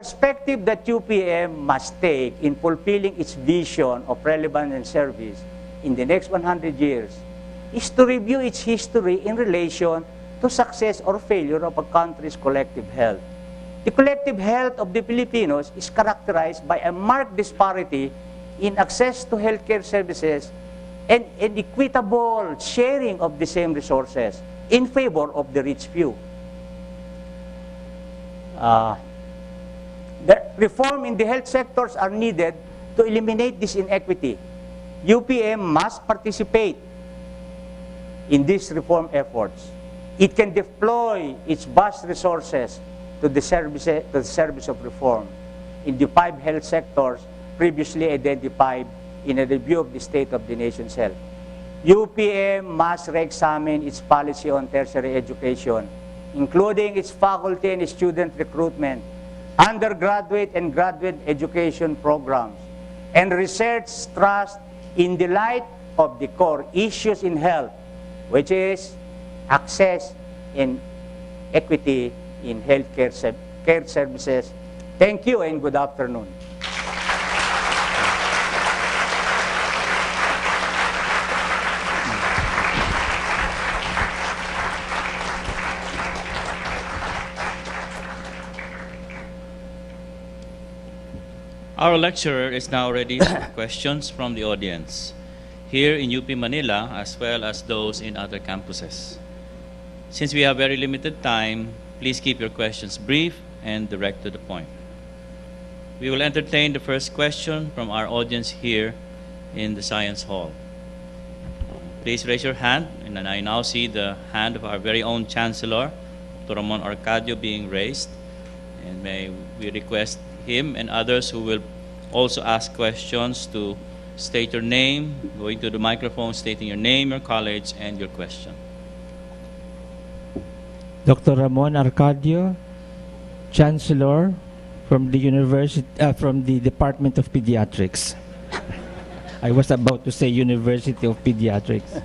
perspective that UPM must take in fulfilling its vision of relevance and service in the next 100 years is to review its history in relation to success or failure of a country's collective health. The collective health of the Filipinos is characterized by a marked disparity in access to healthcare services and an equitable sharing of the same resources in favor of the rich few. The reform in the health sectors are needed to eliminate this inequity. UPM must participate in these reform efforts. It can deploy its vast resources to the service of reform in the 5 health sectors previously identified in a review of the state of the nation's health. UPM must re-examine its policy on tertiary education, including its faculty and student recruitment, undergraduate and graduate education programs, and research trust in the light of the core issues in health, which is access and equity in healthcare care services. Thank you and good afternoon. Our lecturer is now ready for questions from the audience, here in UP Manila as well as those in other campuses. Since we have very limited time, please keep your questions brief and direct to the point. We will entertain the first question from our audience here in the Science Hall. Please raise your hand, and I now see the hand of our very own Chancellor, Dr. Ramon Arcadio, being raised. And may we request him and others who will also ask questions to state your name, going to the microphone, stating your name, your college, and your question. Dr. Ramon Arcadio, Chancellor from the Department of Pediatrics. I was about to say University of Pediatrics.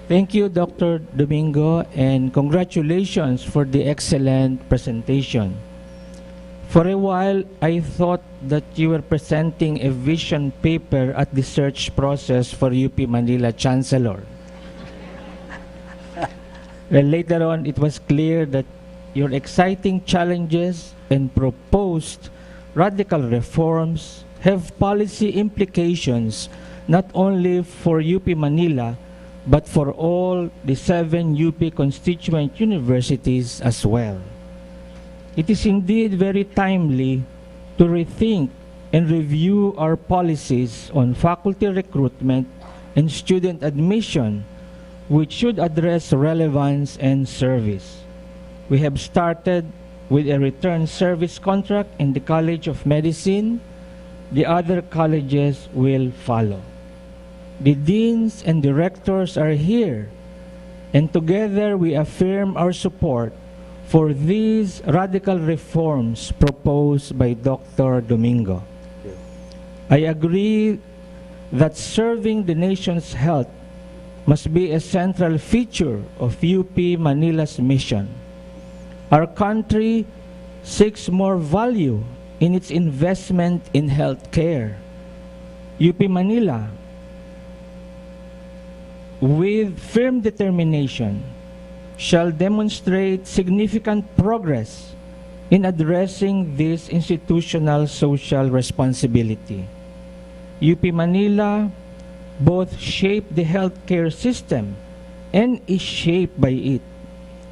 Thank you, Dr. Domingo, and congratulations for the excellent presentation. For a while, I thought that you were presenting a vision paper at the search process for UP Manila Chancellor. Well, later on, it was clear that your exciting challenges and proposed radical reforms have policy implications not only for UP Manila, but for all the 7 UP constituent universities as well. It is indeed very timely to rethink and review our policies on faculty recruitment and student admission, which should address relevance and service. We have started with a return service contract in the College of Medicine. The other colleges will follow. The deans and directors are here, and together we affirm our support for these radical reforms proposed by Dr. Domingo. I agree that serving the nation's health must be a central feature of UP Manila's mission. Our country seeks more value in its investment in health care. UP Manila, with firm determination, shall demonstrate significant progress in addressing this institutional social responsibility. UP Manila both shaped the healthcare system and is shaped by it.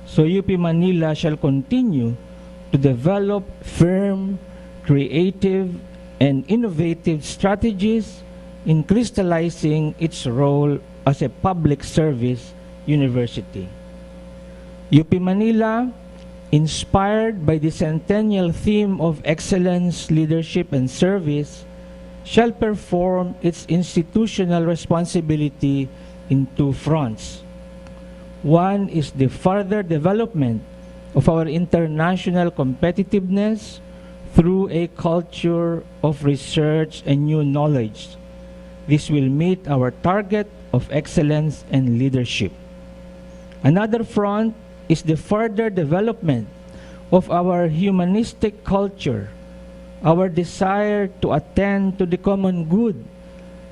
So UP Manila shall continue to develop firm, creative, and innovative strategies in crystallizing its role as a public service university. UP Manila, inspired by the centennial theme of excellence, leadership, and service, shall perform its institutional responsibility in 2 fronts. One is the further development of our international competitiveness through a culture of research and new knowledge. This will meet our target of excellence and leadership. Another front is the further development of our humanistic culture our desire to attend to the common good,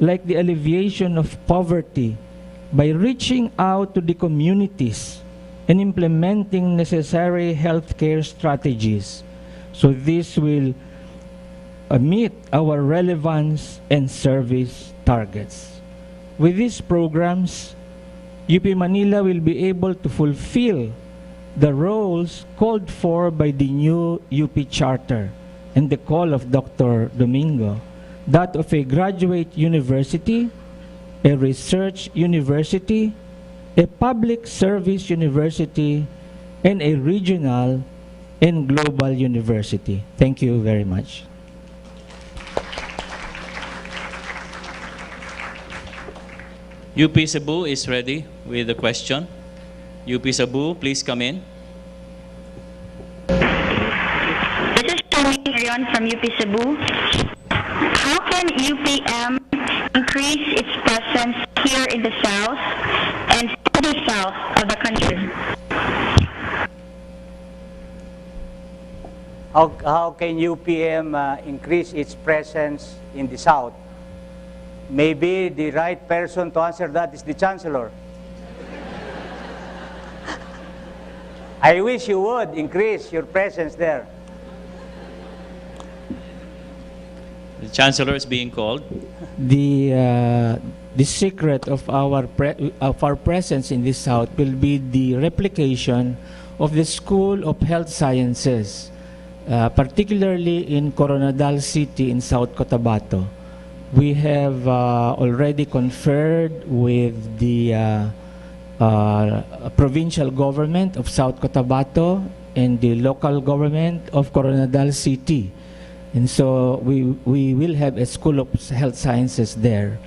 like the alleviation of poverty, by reaching out to the communities and implementing necessary healthcare strategies. So this will meet our relevance and service targets. With these programs, UP Manila will be able to fulfill the roles called for by the new UP Charter and the call of Dr. Domingo, that of a graduate university, a research university, a public service university, and a regional and global university. Thank you very much. UP Cebu is ready with the question. UP Cebu, please come in. This is Charmaine Arion from UP Cebu. How can UPM increase its presence here in the south and further south of the country? How can UPM increase its presence in the south? Maybe the right person to answer that is the Chancellor. I wish you would increase your presence there. The Chancellor is being called. The secret of our presence in the south will be the replication of the School of Health Sciences, particularly in Coronadal City in South Cotabato. We have already conferred with the provincial government of South Cotabato and the local government of Coronadal City. And so we will have a School of Health Sciences there.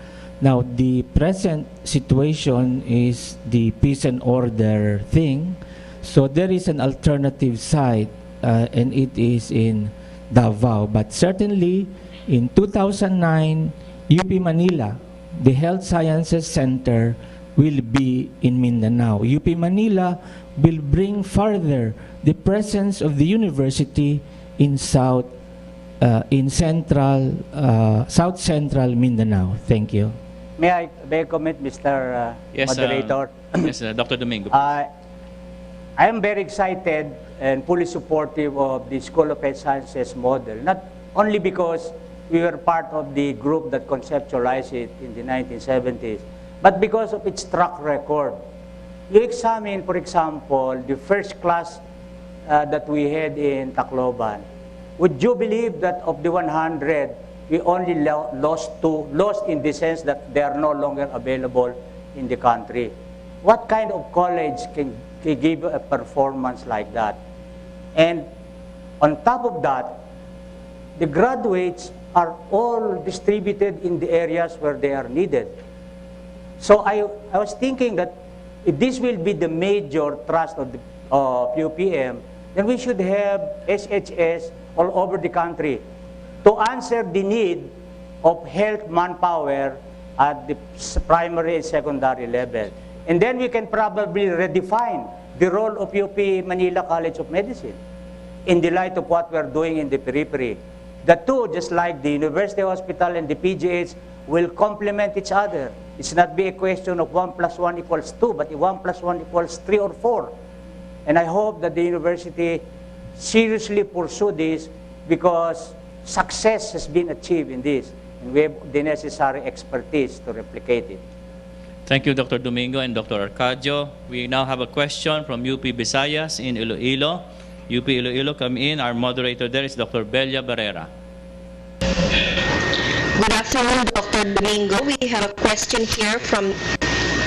Now, the present situation is the peace and order thing. So there is an alternative site, and it is in Davao. But certainly, in 2009, UP Manila, the Health Sciences Center, will be in Mindanao. UP Manila will bring further the presence of the university in South Central Mindanao. Thank you. May I comment, Mr. Yes, Moderator? Yes, Dr. Domingo. I am very excited and fully supportive of the School of Health Sciences model, not only because we were part of the group that conceptualized it in the 1970s, but because of its track record. You examine, for example, the first class that we had in Tacloban. Would you believe that of the 100, we only lost 2, lost in the sense that they are no longer available in the country? What kind of college can give a performance like that? And on top of that, the graduates are all distributed in the areas where they are needed. So I was thinking that if this will be the major thrust of UPM, then we should have SHS all over the country to answer the need of health manpower at the primary and secondary level. And then we can probably redefine the role of UP Manila College of Medicine in the light of what we're doing in the periphery. The two, just like the University Hospital and the PGH, will complement each other. It's not be a question of 1 + 1 = 2, but 1 + 1 = 3 or 4. And I hope that the university seriously pursue this, because success has been achieved in this, and we have the necessary expertise to replicate it. Thank you, Dr. Domingo and Dr. Arcadio. We now have a question from UP Visayas in Iloilo. UP Iloilo, come in. Our moderator there is Dr. Belia Barrera. Good afternoon, Dr. Domingo. We have a question here from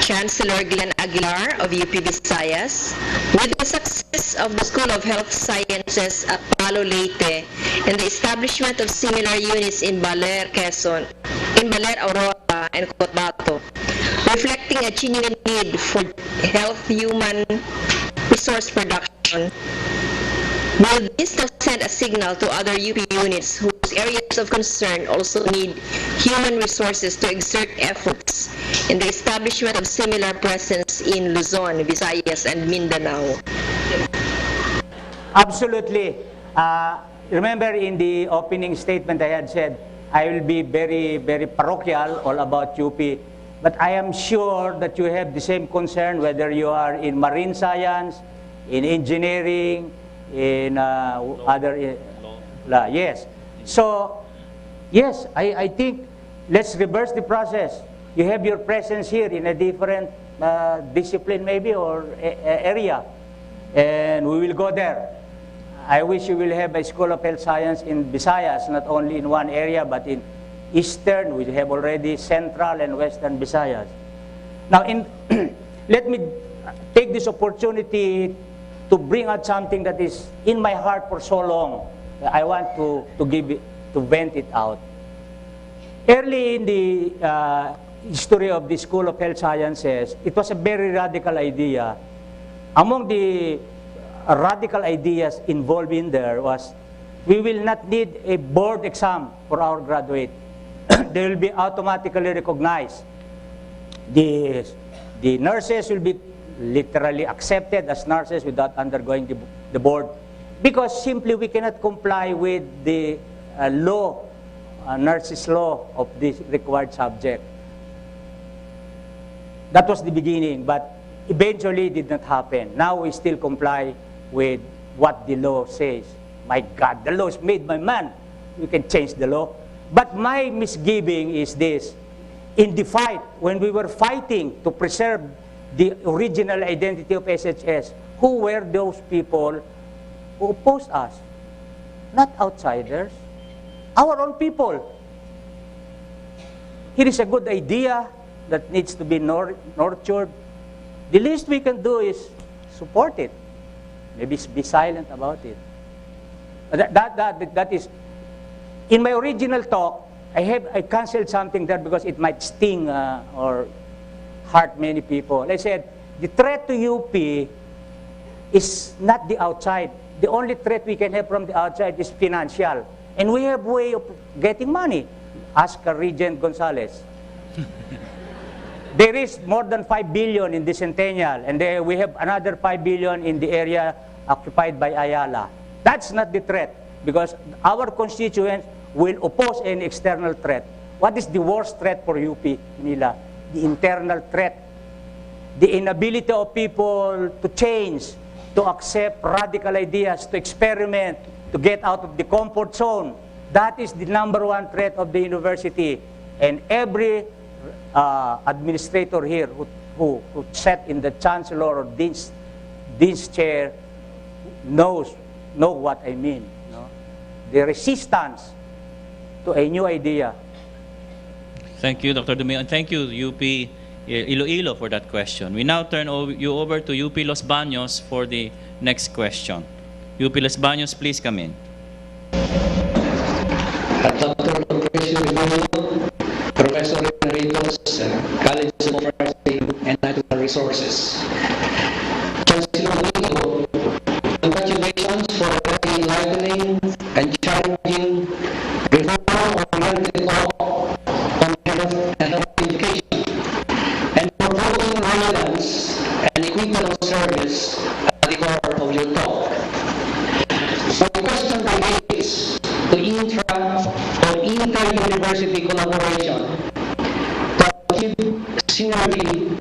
Chancellor Glenn Aguilar of UP Visayas. With the success of the School of Health Sciences at Palo Leyte and the establishment of similar units in Baler, Quezon, in Baler, Aurora, and Cotabato, reflecting a genuine need for health human resource production, will this send a signal to other UP units whose areas of concern also need human resources to exert efforts in the establishment of similar presence in Luzon, Visayas, and Mindanao? Absolutely. remember in the opening statement I had said, I will be very, very parochial all about UP. But I am sure that you have the same concern whether you are in marine science, in engineering, in other... law. Yes. So, yes, I think let's reverse the process. You have your presence here in a different discipline maybe or area. And we will go there. I wish you will have a School of Health Science in Visayas, not only in one area, but in Eastern. We have already Central and Western Visayas. Now, let me take this opportunity to bring out something that is in my heart for so long. I want to vent it out. Early in the history of the School of Health Sciences, it was a very radical idea. Among the radical ideas involved in there was, we will not need a board exam for our graduate. They will be automatically recognized. The nurses will be literally accepted as nurses without undergoing the board, because simply we cannot comply with the law, nurses' law of this required subject. That was the beginning, but eventually it did not happen. Now we still comply with what the law says. My God, the law is made by man. We can change the law. But my misgiving is this. In the fight, when we were fighting to preserve the original identity of SHS, who were those people who opposed us? Not outsiders. Our own people. Here is a good idea that needs to be nurtured. The least we can do is support it. Maybe be silent about it. That is, in my original talk, I canceled something there because it might sting or hurt many people. I said, the threat to UP is not the outside. The only threat we can have from the outside is financial. And we have a way of getting money. Ask Regent Gonzalez. There is more than 5 billion in the Centennial, and we have another 5 billion in the area occupied by Ayala. That's not the threat, because our constituents will oppose any external threat. What is the worst threat for UP Manila? The internal threat. The inability of people to change, to accept radical ideas, to experiment, to get out of the comfort zone. That is the #1 threat of the university. And every administrator here who sat in the chancellor or dean's chair know what I mean. No? The resistance to a new idea. Thank you, Dr. Domingo, and thank you, UP Iloilo, for that question. We now turn you over to UP Los Baños for the next question. UP Los Baños, please come in. Dr. Professor Emeritus, College of Forestry and Natural Resources. Chancellor Domingo, congratulations for a very enlightening and challenging reform-oriented talk on health and health education, and for putting relevance and equitable service at the core of your talk. My question relates to intra- or inter-university collaboration to achieve synergy